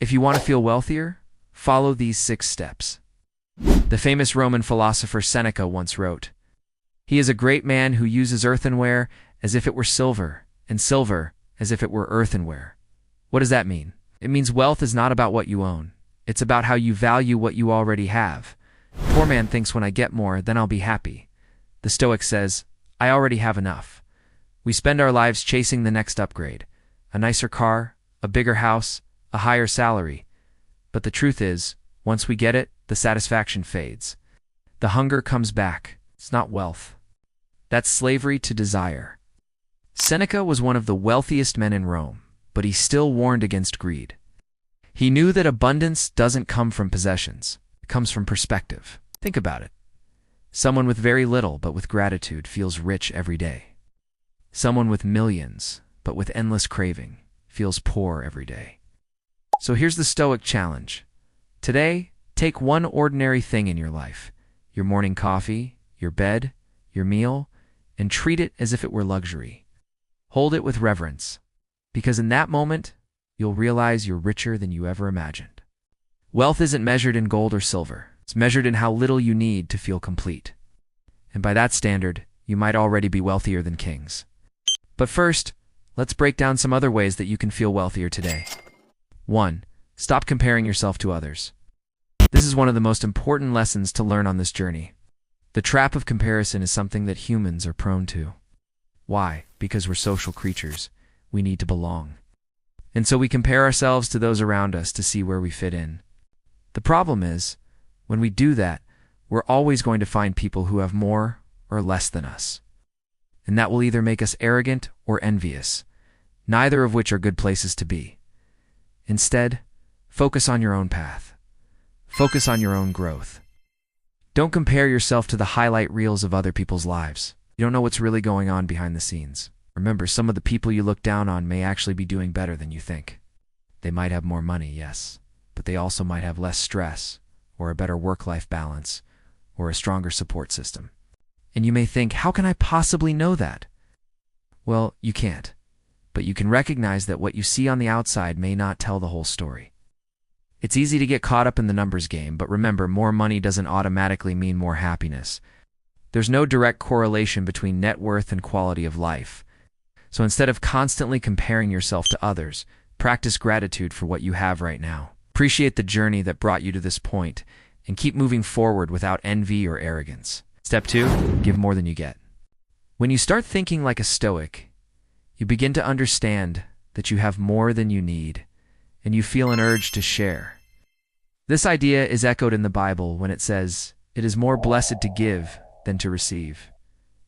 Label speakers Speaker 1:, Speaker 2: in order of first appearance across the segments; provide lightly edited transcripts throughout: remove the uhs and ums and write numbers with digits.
Speaker 1: If you want to feel wealthier, follow these 6 steps. The famous Roman philosopher Seneca once wrote, "He is a great man who uses earthenware as if it were silver, and silver as if it were earthenware." What does that mean? It means wealth is not about what you own. It's about how you value what you already have. The poor man thinks, when I get more, then I'll be happy. The Stoic says, I already have enough. We spend our lives chasing the next upgrade, a nicer car, a bigger house, a higher salary. But the truth is, once we get it, the satisfaction fades. The hunger comes back. It's not wealth. That's slavery to desire. Seneca was one of the wealthiest men in Rome, but he still warned against greed. He knew that abundance doesn't come from possessions. It comes from perspective. Think about it. Someone with very little but with gratitude feels rich every day. Someone with millions but with endless craving feels poor every day. So here's the Stoic challenge. Today, take one ordinary thing in your life, your morning coffee, your bed, your meal, and treat it as if it were luxury. Hold it with reverence, because in that moment, you'll realize you're richer than you ever imagined. Wealth isn't measured in gold or silver. It's measured in how little you need to feel complete. And by that standard, you might already be wealthier than kings. But first, let's break down some other ways that you can feel wealthier today. 1. Stop comparing yourself to others. This is one of the most important lessons to learn on this journey. The trap of comparison is something that humans are prone to. Why? Because we're social creatures. We need to belong. And so we compare ourselves to those around us to see where we fit in. The problem is, when we do that, we're always going to find people who have more or less than us. And that will either make us arrogant or envious, neither of which are good places to be. Instead, focus on your own path. Focus on your own growth. Don't compare yourself to the highlight reels of other people's lives. You don't know what's really going on behind the scenes. Remember, some of the people you look down on may actually be doing better than you think. They might have more money, yes, but they also might have less stress, or a better work-life balance, or a stronger support system. And you may think, how can I possibly know that? Well, you can't. But you can recognize that what you see on the outside may not tell the whole story. It's easy to get caught up in the numbers game, but remember, more money doesn't automatically mean more happiness. There's no direct correlation between net worth and quality of life. So instead of constantly comparing yourself to others, practice gratitude for what you have right now. Appreciate the journey that brought you to this point, and keep moving forward without envy or arrogance. Step 2, give more than you get. When you start thinking like a Stoic, you begin to understand that you have more than you need, and you feel an urge to share. This idea is echoed in the Bible when it says, "It is more blessed to give than to receive."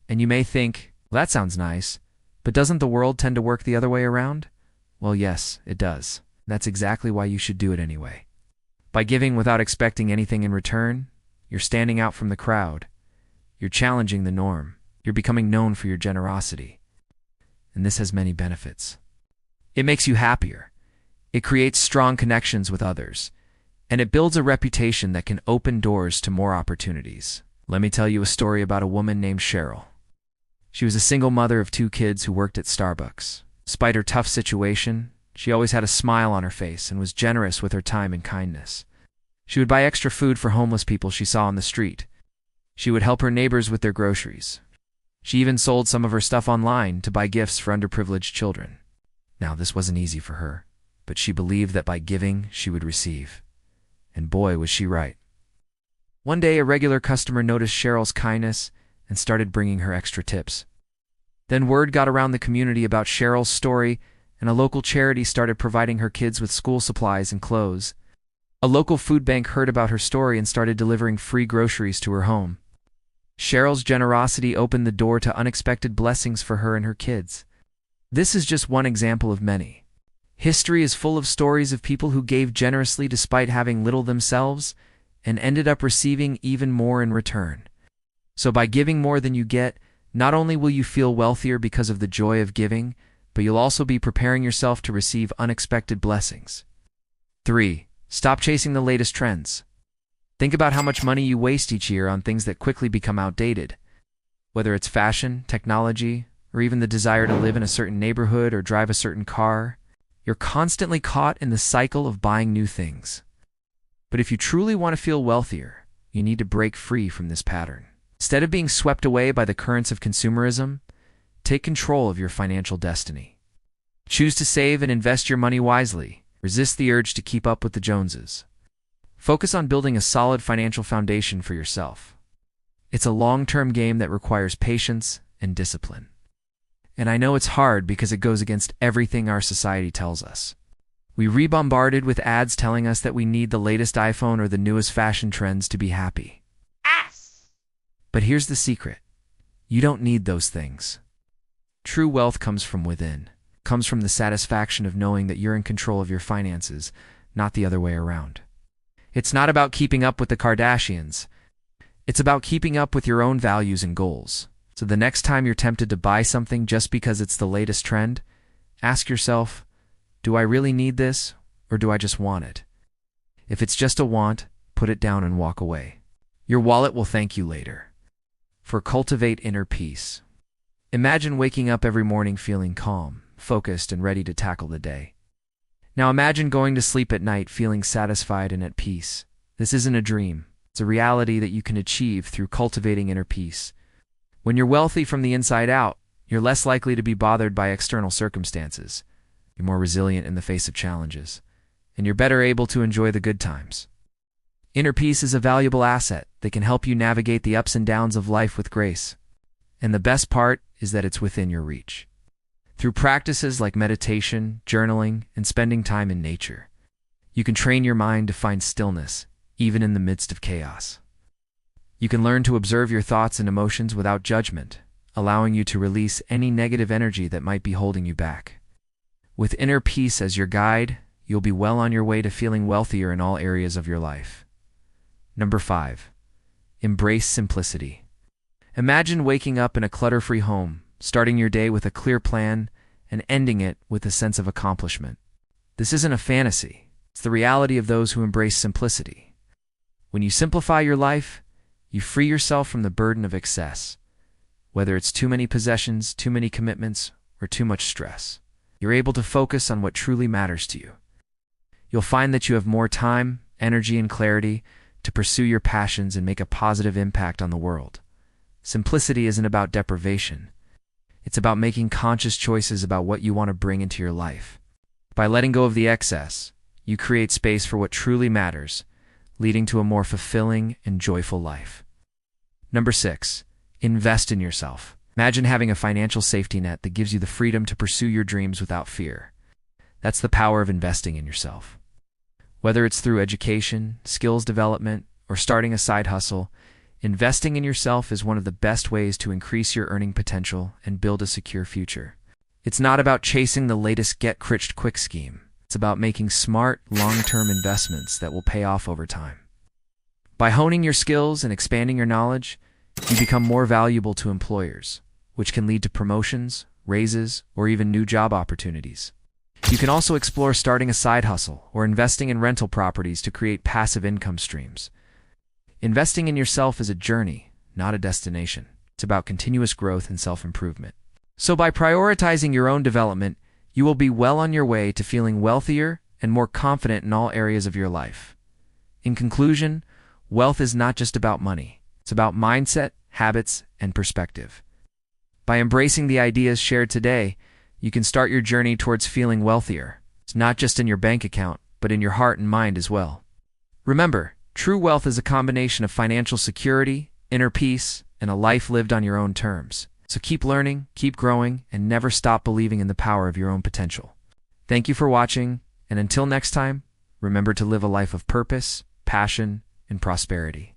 Speaker 1: And you may think, well, that sounds nice, but doesn't the world tend to work the other way around? Well, yes, it does. That's exactly why you should do it anyway. By giving without expecting anything in return, you're standing out from the crowd. You're challenging the norm. You're becoming known for your generosity. And this has many benefits. It makes you happier. It creates strong connections with others. And it builds a reputation that can open doors to more opportunities. Let me tell you a story about a woman named Cheryl. She was a single mother of 2 kids who worked at Starbucks. Despite her tough situation, she always had a smile on her face and was generous with her time and kindness. She would buy extra food for homeless people she saw on the street. She would help her neighbors with their groceries. She even sold some of her stuff online to buy gifts for underprivileged children. Now, this wasn't easy for her, but she believed that by giving, she would receive. And boy, was she right. One day, a regular customer noticed Cheryl's kindness and started bringing her extra tips. Then word got around the community about Cheryl's story, and a local charity started providing her kids with school supplies and clothes. A local food bank heard about her story and started delivering free groceries to her home. Cheryl's generosity opened the door to unexpected blessings for her and her kids. This is just one example of many. History is full of stories of people who gave generously despite having little themselves and ended up receiving even more in return. So by giving more than you get, not only will you feel wealthier because of the joy of giving, but you'll also be preparing yourself to receive unexpected blessings. 3. Stop chasing the latest trends. Think about how much money you waste each year on things that quickly become outdated. Whether it's fashion, technology, or even the desire to live in a certain neighborhood or drive a certain car, You're constantly caught in the cycle of buying new things. But if you truly want to feel wealthier, you need to break free from this pattern. Instead of being swept away by the currents of consumerism, take control of your financial destiny. Choose to save and invest your money wisely. Resist the urge to keep up with the Joneses. Focus on building a solid financial foundation for yourself. It's a long-term game that requires patience and discipline. And I know it's hard because it goes against everything our society tells us. We re-bombarded with ads telling us that we need the latest iPhone or the newest fashion trends to be happy. But here's the secret. You don't need those things. True wealth comes from within. It comes from the satisfaction of knowing that you're in control of your finances, not the other way around. It's not about keeping up with the Kardashians. It's about keeping up with your own values and goals. So the next time you're tempted to buy something just because it's the latest trend, ask yourself, do I really need this, or do I just want it? If it's just a want, put it down and walk away. Your wallet will thank you later. Cultivate inner peace. Imagine waking up every morning feeling calm, focused, and ready to tackle the day. Now imagine going to sleep at night feeling satisfied and at peace. This isn't a dream. It's a reality that you can achieve through cultivating inner peace. When you're wealthy from the inside out, you're less likely to be bothered by external circumstances. You're more resilient in the face of challenges, and you're better able to enjoy the good times. Inner peace is a valuable asset that can help you navigate the ups and downs of life with grace. And the best part is that it's within your reach. Through practices like meditation, journaling, and spending time in nature, you can train your mind to find stillness, even in the midst of chaos. You can learn to observe your thoughts and emotions without judgment, allowing you to release any negative energy that might be holding you back. With inner peace as your guide, you'll be well on your way to feeling wealthier in all areas of your life. Number 5. Embrace simplicity. Imagine waking up in a clutter-free home, starting your day with a clear plan, and ending it with a sense of accomplishment. This isn't a fantasy. It's the reality of those who embrace simplicity. When you simplify your life, you free yourself from the burden of excess. Whether it's too many possessions, too many commitments, or too much stress, you're able to focus on what truly matters to you. You'll find that you have more time, energy, and clarity to pursue your passions and make a positive impact on the world. Simplicity isn't about deprivation. It's about making conscious choices about what you want to bring into your life. By letting go of the excess, you create space for what truly matters, leading to a more fulfilling and joyful life. Number 6. Invest in yourself. Imagine having a financial safety net that gives you the freedom to pursue your dreams without fear. That's the power of investing in yourself. Whether it's through education, skills development, or starting a side hustle, investing in yourself is one of the best ways to increase your earning potential and build a secure future. It's not about chasing the latest get-rich-quick scheme. It's about making smart, long-term investments that will pay off over time. By honing your skills and expanding your knowledge, you become more valuable to employers, which can lead to promotions, raises, or even new job opportunities. You can also explore starting a side hustle or investing in rental properties to create passive income streams. Investing in yourself is a journey, not a destination. It's about continuous growth and self-improvement. So by prioritizing your own development, you will be well on your way to feeling wealthier and more confident in all areas of your life. In conclusion, wealth is not just about money. It's about mindset, habits, and perspective. By embracing the ideas shared today, you can start your journey towards feeling wealthier. It's not just in your bank account, but in your heart and mind as well. Remember, true wealth is a combination of financial security, inner peace, and a life lived on your own terms. So keep learning, keep growing, and never stop believing in the power of your own potential. Thank you for watching, and until next time, remember to live a life of purpose, passion, and prosperity.